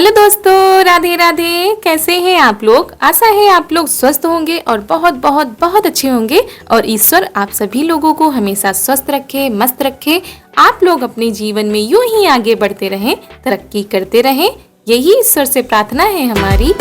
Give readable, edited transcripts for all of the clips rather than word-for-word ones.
Hello दोस्तों, राधे राधे। कैसे हैं आप लोग? आशा है आप लोग स्वस्थ होंगे और बहुत बहुत बहुत अच्छे होंगे। और ईश्वर आप सभी लोगों को हमेशा स्वस्थ रखे, मस्त रखे। आप लोग अपने जीवन में यूं ही आगे बढ़ते रहें, तरक्की करते रहें, यही ईश्वर से प्रार्थना है हमारी।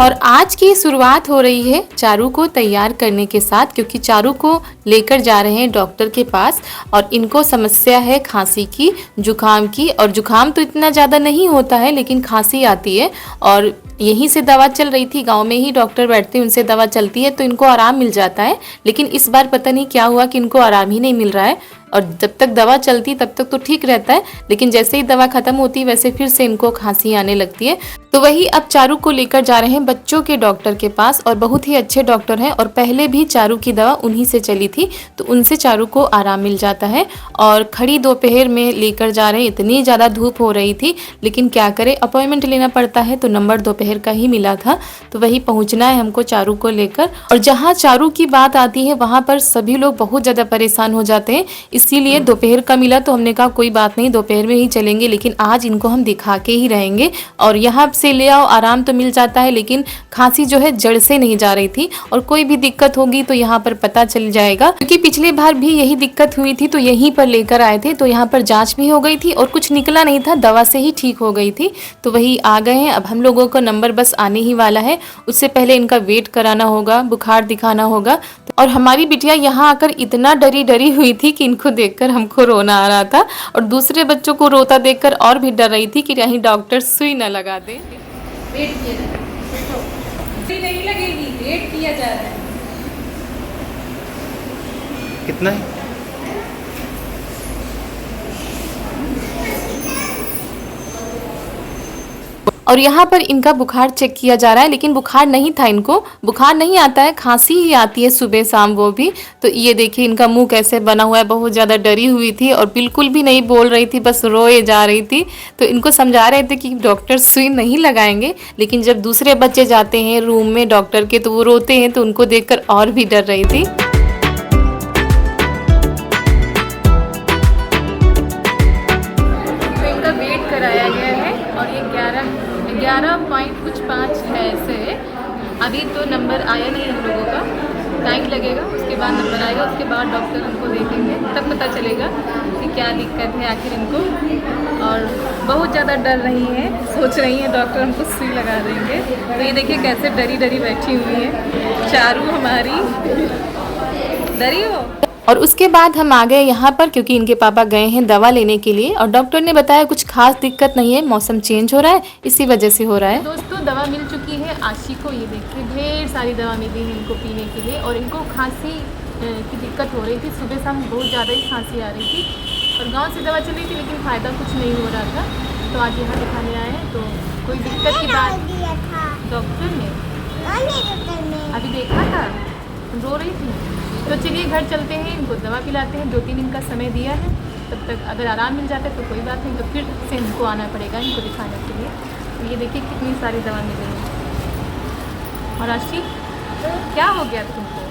और आज की शुरुआत हो रही है चारू को तैयार करने के साथ, क्योंकि चारू को लेकर जा रहे हैं डॉक्टर के पास। और इनको समस्या है खांसी की, जुकाम की। और जुकाम तो इतना ज़्यादा नहीं होता है, लेकिन खांसी आती है। और यहीं से दवा चल रही थी, गांव में ही डॉक्टर बैठते हैं, उनसे दवा चलती है तो इनको आराम मिल जाता है। लेकिन इस बार पता नहीं क्या हुआ कि इनको आराम ही नहीं मिल रहा है। और जब तक दवा चलती तब तक तो ठीक रहता है, लेकिन जैसे ही दवा खत्म होती है वैसे फिर से इनको खांसी आने लगती है। तो वही अब चारू को लेकर जा रहे हैं बच्चों के डॉक्टर के पास। और बहुत ही अच्छे डॉक्टर हैं, और पहले भी चारू की दवा उन्हीं से चली थी, तो उनसे चारू को आराम मिल जाता है। और खड़ी दोपहर में लेकर जा रहे हैं, इतनी ज़्यादा धूप हो रही थी, लेकिन क्या करें, अपॉइंटमेंट लेना पड़ता है, तो नंबर दोपहर का ही मिला था, तो वही पहुँचना है हमको चारू को लेकर। और जहाँ चारू की बात आती है वहाँ पर सभी लोग बहुत ज़्यादा परेशान हो जाते हैं, इसीलिए दोपहर का मिला तो हमने कहा कोई बात नहीं, दोपहर में ही चलेंगे, लेकिन आज इनको हम दिखा के ही रहेंगे। और यहाँ से ले आओ, आराम तो मिल जाता है, लेकिन खांसी जो है जड़ से नहीं जा रही थी। और कोई भी दिक्कत होगी तो यहाँ पर पता चल जाएगा, क्योंकि पिछले बार भी यही दिक्कत हुई थी, तो यहीं पर लेकर आए थे, तो यहाँ पर जांच भी हो गई थी और कुछ निकला नहीं था, दवा से ही ठीक हो गई थी। तो वही आ गए हैं। अब हम लोगों का नंबर बस आने ही वाला है, उससे पहले इनका वेट कराना होगा, बुखार दिखाना होगा। और हमारी बिटिया यहाँ आकर इतना डरी डरी हुई थी कि इनको देखकर हमको रोना आ रहा था, और दूसरे बच्चों को रोता देखकर और भी डर रही थी कि कहीं डॉक्टर सुई न लगा दे। वेट किया जा रहा है, सुई नहीं लगेगी, वेट किया जा रहा है। कितना है? और यहाँ पर इनका बुखार चेक किया जा रहा है, लेकिन बुखार नहीं था, इनको बुखार नहीं आता है, खांसी ही आती है सुबह शाम, वो भी। तो ये देखिए इनका मुंह कैसे बना हुआ है, बहुत ज़्यादा डरी हुई थी और बिल्कुल भी नहीं बोल रही थी, बस रोए जा रही थी। तो इनको समझा रहे थे कि डॉक्टर सुई नहीं लगाएंगे, लेकिन जब दूसरे बच्चे जाते हैं रूम में डॉक्टर के तो वो रोते हैं, तो उनको देखकर और भी डर रही थी। तो इनका वेट कराया गया है और ये 11.5 है ऐसे। अभी तो नंबर आया नहीं हम लोगों का, टाइम लगेगा, उसके बाद नंबर आएगा, उसके बाद डॉक्टर उनको देखेंगे, तब पता चलेगा कि क्या दिक्कत है आखिर इनको। और बहुत ज़्यादा डर रही हैं, सोच रही हैं डॉक्टर हमको सुई लगा देंगे। तो ये देखिए कैसे डरी डरी बैठी हुई है चारू हमारी। डरी हो? और उसके बाद हम आ गए यहाँ पर, क्योंकि इनके पापा गए हैं दवा लेने के लिए, और डॉक्टर ने बताया कुछ खास दिक्कत नहीं है, मौसम चेंज हो रहा है, इसी वजह से हो रहा है। दोस्तों दवा मिल चुकी है आशी को, ये देखिए ढेर सारी दवा मिली है इनको पीने के लिए। और इनको खांसी की दिक्कत हो रही थी, सुबह शाम बहुत ज़्यादा ही खांसी आ रही थी, और गाँव से दवा चली थी, लेकिन फ़ायदा कुछ नहीं हो रहा था। तो आज यहाँ दिखाने आए हैं, तो कोई दिक्कत की बात डॉक्टर ने अभी देखा था, रो रही थी। तो चलिए घर चलते हैं, इनको दवा पिलाते हैं, 2-3 दिन का समय दिया है, तब तक अगर आराम मिल जाता है तो कोई बात नहीं, तो फिर से इनको आना पड़ेगा इनको दिखाने के लिए। तो ये देखिए कितनी सारी दवा मिल रही है। और आशी क्या हो गया तुमको?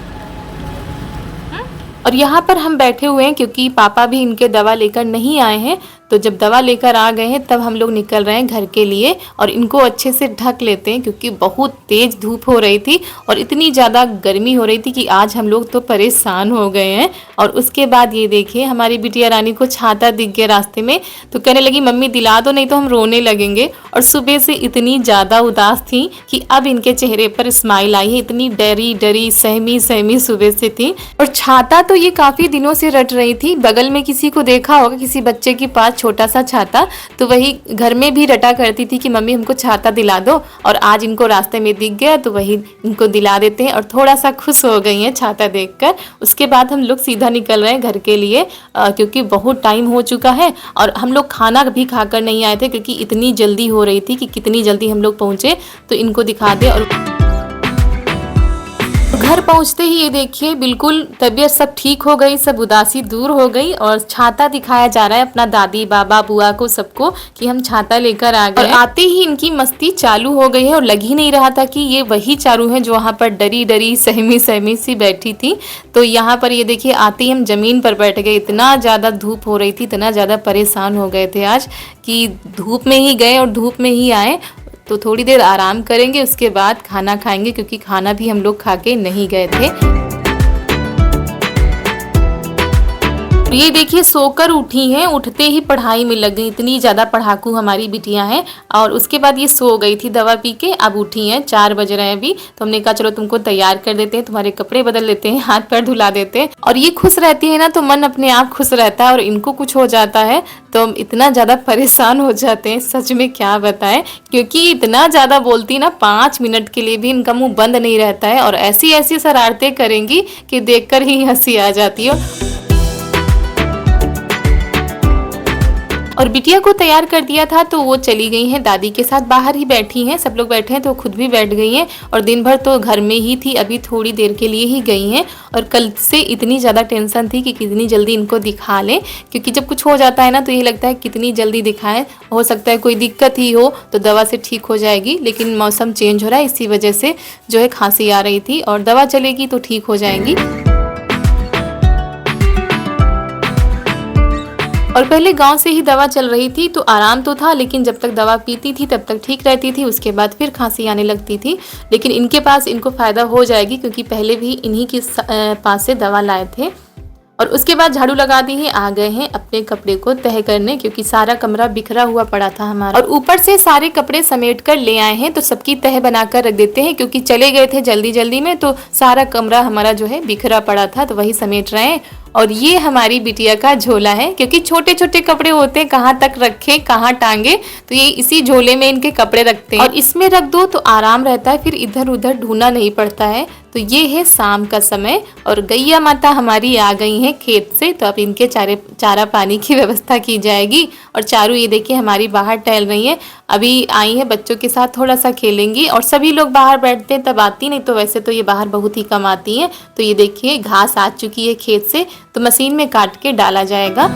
और यहाँ पर हम बैठे हुए हैं क्योंकि पापा भी इनके दवा लेकर नहीं आए हैं, तो जब दवा लेकर आ गए हैं तब हम लोग निकल रहे हैं घर के लिए। और इनको अच्छे से ढक लेते हैं, क्योंकि बहुत तेज़ धूप हो रही थी और इतनी ज़्यादा गर्मी हो रही थी कि आज हम लोग तो परेशान हो गए हैं। और उसके बाद ये देखिए हमारी बिटिया रानी को छाता दिख गया रास्ते में, तो कहने लगी मम्मी दिला दो, नहीं तो हम रोने लगेंगे। और सुबह से इतनी ज़्यादा उदास थी कि अब इनके चेहरे पर स्माइल आई है, इतनी डरी डरी सहमी सहमी सुबह से थी। और छाता तो ये काफ़ी दिनों से रट रही थी, बगल में किसी को देखा होगा किसी बच्चे के पास छोटा सा छाता, तो वही घर में भी रटा करती थी कि मम्मी हमको छाता दिला दो। और आज इनको रास्ते में दिख गया तो वही इनको दिला देते हैं, और थोड़ा सा खुश हो गई हैं छाता देखकर। उसके बाद हम लोग सीधा निकल रहे हैं घर के लिए, क्योंकि बहुत टाइम हो चुका है। और हम लोग खाना भी खाकर नहीं आए थे, क्योंकि इतनी जल्दी हो रही थी कि कितनी जल्दी हम लोग पहुँचे तो इनको दिखा दे। और घर पहुंचते ही ये देखिए बिल्कुल तबीयत सब ठीक हो गई, सब उदासी दूर हो गई और छाता दिखाया जा रहा है अपना दादी बाबा बुआ को सबको कि हम छाता लेकर आ गए। और आते ही इनकी मस्ती चालू हो गई है और लग ही नहीं रहा था कि ये वही चारू है जो वहाँ पर डरी डरी सहमी सहमी सी बैठी थी। तो यहाँ पर ये देखिए आते ही हम जमीन पर बैठ गए, इतना ज़्यादा धूप हो रही थी, इतना ज़्यादा परेशान हो गए थे आज कि धूप में ही गए और धूप में ही आए। तो थोड़ी देर आराम करेंगे, उसके बाद खाना खाएंगे क्योंकि खाना भी हम लोग खा के नहीं गए थे। ये देखिए सोकर उठी हैं, उठते ही पढ़ाई में लग गई, इतनी ज़्यादा पढ़ाकू हमारी बिटियां हैं। और उसके बाद ये सो गई थी दवा पी के, अब उठी हैं, 4 बज रहे हैं अभी। तो हमने कहा चलो तुमको तैयार कर देते हैं, तुम्हारे कपड़े बदल देते हैं, हाथ पैर धुला देते हैं। और ये खुश रहती है ना तो मन अपने आप खुश रहता है, और इनको कुछ हो जाता है तो हम इतना ज़्यादा परेशान हो जाते हैं, सच में क्या बताएं। क्योंकि इतना ज़्यादा बोलती ना, 5 मिनट के लिए भी इनका मुँह बंद नहीं रहता है और ऐसी ऐसी शरारतें करेंगी कि देखकर ही हंसी आ जाती है। और बिटिया को तैयार कर दिया था तो वो चली गई हैं दादी के साथ, बाहर ही बैठी हैं, सब लोग बैठे हैं तो खुद भी बैठ गई हैं। और दिन भर तो घर में ही थी, अभी थोड़ी देर के लिए ही गई हैं। और कल से इतनी ज़्यादा टेंशन थी कि कितनी जल्दी इनको दिखा लें, क्योंकि जब कुछ हो जाता है ना तो ये लगता है कितनी जल्दी दिखाएं, हो सकता है कोई दिक्कत ही हो तो दवा से ठीक हो जाएगी। लेकिन मौसम चेंज हो रहा है, इसी वजह से जो है खांसी आ रही थी, और दवा चलेगी तो ठीक हो जाएंगी। और पहले गांव से ही दवा चल रही थी तो आराम तो था, लेकिन जब तक दवा पीती थी तब तक ठीक रहती थी, उसके बाद फिर खांसी आने लगती थी। लेकिन इनके पास इनको फ़ायदा हो जाएगी क्योंकि पहले भी इन्हीं के पास से दवा लाए थे। और उसके बाद झाड़ू लगा दी है, आ गए हैं अपने कपड़े को तह करने, क्योंकि सारा कमरा बिखरा हुआ पड़ा था हमारा। और ऊपर से सारे कपड़े समेट कर ले आए हैं तो सबकी तह बनाकर रख देते हैं, क्योंकि चले गए थे जल्दी जल्दी में तो सारा कमरा हमारा जो है बिखरा पड़ा था, तो वही समेट रहे हैं। और ये हमारी बिटिया का झोला है, क्योंकि छोटे छोटे कपड़े होते हैं, कहाँ तक रखे कहाँ टांगे, तो ये इसी झोले में इनके कपड़े रखते हैं। और इसमें रख दो तो आराम रहता है, फिर इधर उधर ढूंढना नहीं पड़ता है। तो ये है शाम का समय और गैया माता हमारी आ गई हैं खेत से, तो अब इनके चारा पानी की व्यवस्था की जाएगी। और चारू ये देखिए हमारी बाहर टहल रही है, अभी आई है बच्चों के साथ थोड़ा सा खेलेंगी। और सभी लोग बाहर बैठते हैं तब आती, नहीं तो वैसे तो ये बाहर बहुत ही कम आती हैं। तो ये देखिए घास आ चुकी है खेत से, तो मशीन में काट के डाला जाएगा।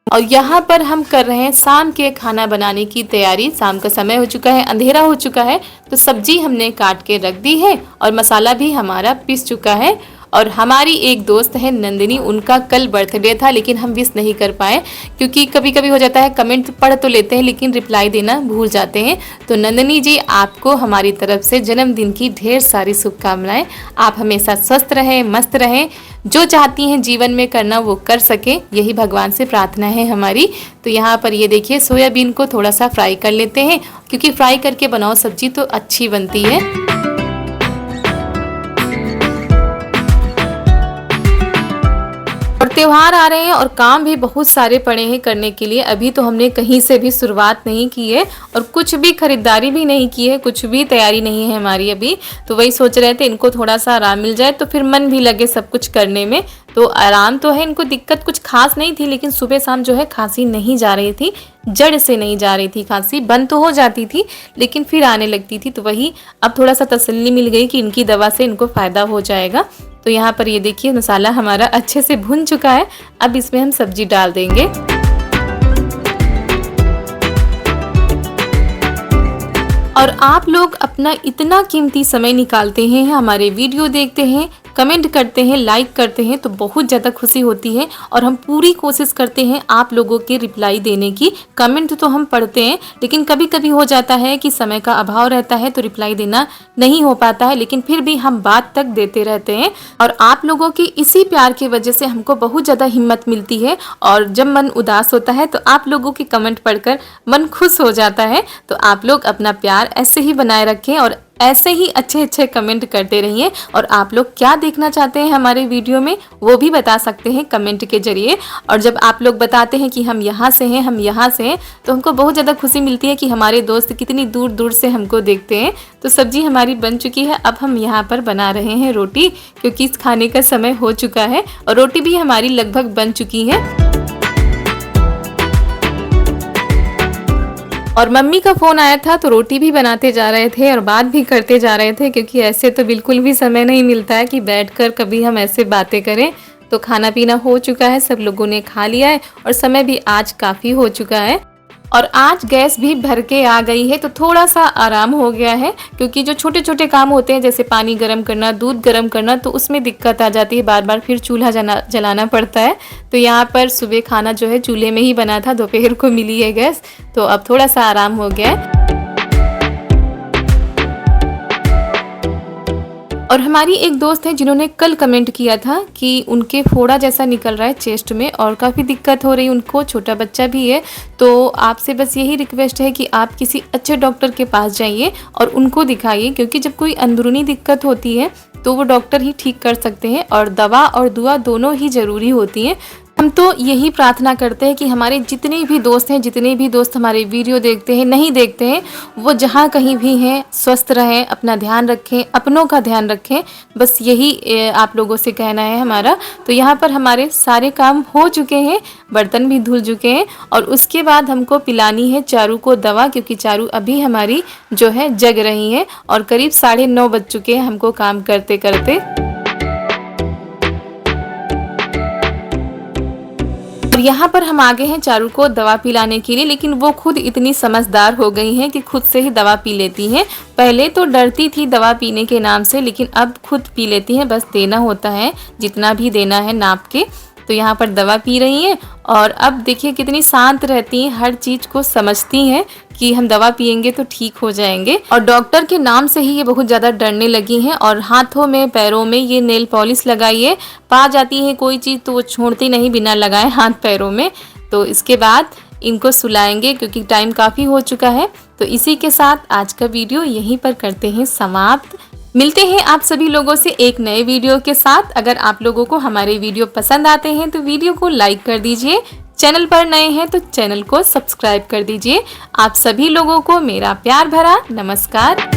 और यहाँ पर हम कर रहे हैं शाम के खाना बनाने की तैयारी। शाम का समय हो चुका है, अंधेरा हो चुका है, तो सब्जी हमने काट के रख दी है और मसाला भी हमारा पिस चुका है। और हमारी एक दोस्त है नंदिनी, उनका कल बर्थडे था लेकिन हम विश नहीं कर पाए, क्योंकि कभी कभी हो जाता है कमेंट पढ़ तो लेते हैं लेकिन रिप्लाई देना भूल जाते हैं। तो नंदिनी जी, आपको हमारी तरफ से जन्मदिन की ढेर सारी शुभकामनाएं। आप हमेशा स्वस्थ रहें, मस्त रहें, जो चाहती हैं जीवन में करना वो कर सके, यही भगवान से प्रार्थना है हमारी। तो यहाँ पर ये देखिए सोयाबीन को थोड़ा सा फ्राई कर लेते हैं, क्योंकि फ्राई करके बनाओ सब्जी तो अच्छी बनती है। और त्योहार आ रहे हैं और काम भी बहुत सारे पड़े हैं करने के लिए। अभी तो हमने कहीं से भी शुरुआत नहीं की है और कुछ भी खरीदारी भी नहीं की है, कुछ भी तैयारी नहीं है हमारी अभी। तो वही सोच रहे थे इनको थोड़ा सा आराम मिल जाए तो फिर मन भी लगे सब कुछ करने में। तो आराम तो है, इनको दिक्कत कुछ खास नहीं थी, लेकिन सुबह शाम जो है खांसी नहीं जा रही थी, जड़ से नहीं जा रही थी खांसी, बंद तो हो जाती थी लेकिन फिर आने लगती थी। तो वही अब थोड़ा सा तसल्ली मिल गई कि इनकी दवा से इनको फ़ायदा हो जाएगा। तो यहाँ पर ये देखिए मसाला हमारा अच्छे से भुन चुका है, अब इसमें हम सब्जी डाल देंगे। और आप लोग अपना इतना कीमती समय निकालते हैं, हमारे वीडियो देखते हैं, कमेंट करते हैं, लाइक करते हैं, तो बहुत ज़्यादा खुशी होती है। और हम पूरी कोशिश करते हैं आप लोगों के रिप्लाई देने की। कमेंट तो हम पढ़ते हैं, लेकिन कभी कभी हो जाता है कि समय का अभाव रहता है तो रिप्लाई देना नहीं हो पाता है, लेकिन फिर भी हम बात तक देते रहते हैं। और आप लोगों की इसी प्यार की वजह से हमको बहुत ज़्यादा हिम्मत मिलती है। और जब मन उदास होता है तो आप लोगों के कमेंट पढ़कर मन खुश हो जाता है। तो आप लोग अपना प्यार ऐसे ही बनाए रखें और ऐसे ही अच्छे अच्छे कमेंट करते रहिए। और आप लोग क्या देखना चाहते हैं हमारे वीडियो में वो भी बता सकते हैं कमेंट के जरिए। और जब आप लोग बताते हैं कि हम यहाँ से हैं, हम यहाँ से हैं, तो हमको बहुत ज़्यादा खुशी मिलती है कि हमारे दोस्त कितनी दूर दूर से हमको देखते हैं। तो सब्जी हमारी बन चुकी है, अब हम यहाँ पर बना रहे हैं रोटी, क्योंकि इस खाने का समय हो चुका है। और रोटी भी हमारी लगभग बन चुकी है। और मम्मी का फ़ोन आया था तो रोटी भी बनाते जा रहे थे और बात भी करते जा रहे थे, क्योंकि ऐसे तो बिल्कुल भी समय नहीं मिलता है कि बैठकर कभी हम ऐसे बातें करें। तो खाना पीना हो चुका है, सब लोगों ने खा लिया है और समय भी आज काफ़ी हो चुका है और आज गैस भी भर के आ गई है, तो थोड़ा सा आराम हो गया है। क्योंकि जो छोटे छोटे काम होते हैं जैसे पानी गर्म करना, दूध गर्म करना, तो उसमें दिक्कत आ जाती है, बार बार फिर चूल्हा जलाना पड़ता है। तो यहाँ पर सुबह खाना जो है चूल्हे में ही बना था, दोपहर को मिली है गैस, तो अब थोड़ा सा आराम हो गया है। और हमारी एक दोस्त है जिन्होंने कल कमेंट किया था कि उनके फोड़ा जैसा निकल रहा है चेस्ट में और काफ़ी दिक्कत हो रही है उनको, छोटा बच्चा भी है। तो आपसे बस यही रिक्वेस्ट है कि आप किसी अच्छे डॉक्टर के पास जाइए और उनको दिखाइए, क्योंकि जब कोई अंदरूनी दिक्कत होती है तो वो डॉक्टर ही ठीक कर सकते हैं और दवा और दुआ दोनों ही ज़रूरी होती हैं। हम तो यही प्रार्थना करते हैं कि हमारे जितने भी दोस्त हैं, जितने भी दोस्त हमारे वीडियो देखते हैं, नहीं देखते हैं, वो जहाँ कहीं भी हैं स्वस्थ रहें, अपना ध्यान रखें, अपनों का ध्यान रखें। बस यही आप लोगों से कहना है हमारा। तो यहाँ पर हमारे सारे काम हो चुके हैं, बर्तन भी धुल चुके हैं और उसके बाद हमको पिलानी है चारू को दवा, क्योंकि चारू अभी हमारी जो है जग रही है और करीब 9:30 बज चुके हैं हमको काम करते करते। और यहाँ पर हम आ गए हैं चारू को दवा पिलाने के लिए, लेकिन वो खुद इतनी समझदार हो गई हैं कि खुद से ही दवा पी लेती हैं। पहले तो डरती थी दवा पीने के नाम से, लेकिन अब खुद पी लेती हैं, बस देना होता है जितना भी देना है नाप के। तो यहाँ पर दवा पी रही हैं और अब देखिए कितनी शांत रहती हैं, हर चीज़ को समझती हैं कि हम दवा पियेंगे तो ठीक हो जाएंगे। और डॉक्टर के नाम से ही ये बहुत ज़्यादा डरने लगी हैं और हाथों में पैरों में ये नेल पॉलिश लगाइए, पा जाती है कोई चीज़ तो वो छोड़ती नहीं बिना लगाए हाथ पैरों में। तो इसके बाद इनको सुलाएंगे क्योंकि टाइम काफ़ी हो चुका है। तो इसी के साथ आज का वीडियो यहीं पर करते हैं समाप्त। मिलते हैं आप सभी लोगों से एक नए वीडियो के साथ। अगर आप लोगों को हमारे वीडियो पसंद आते हैं तो वीडियो को लाइक कर दीजिए, चैनल पर नए हैं तो चैनल को सब्सक्राइब कर दीजिए। आप सभी लोगों को मेरा प्यार भरा नमस्कार।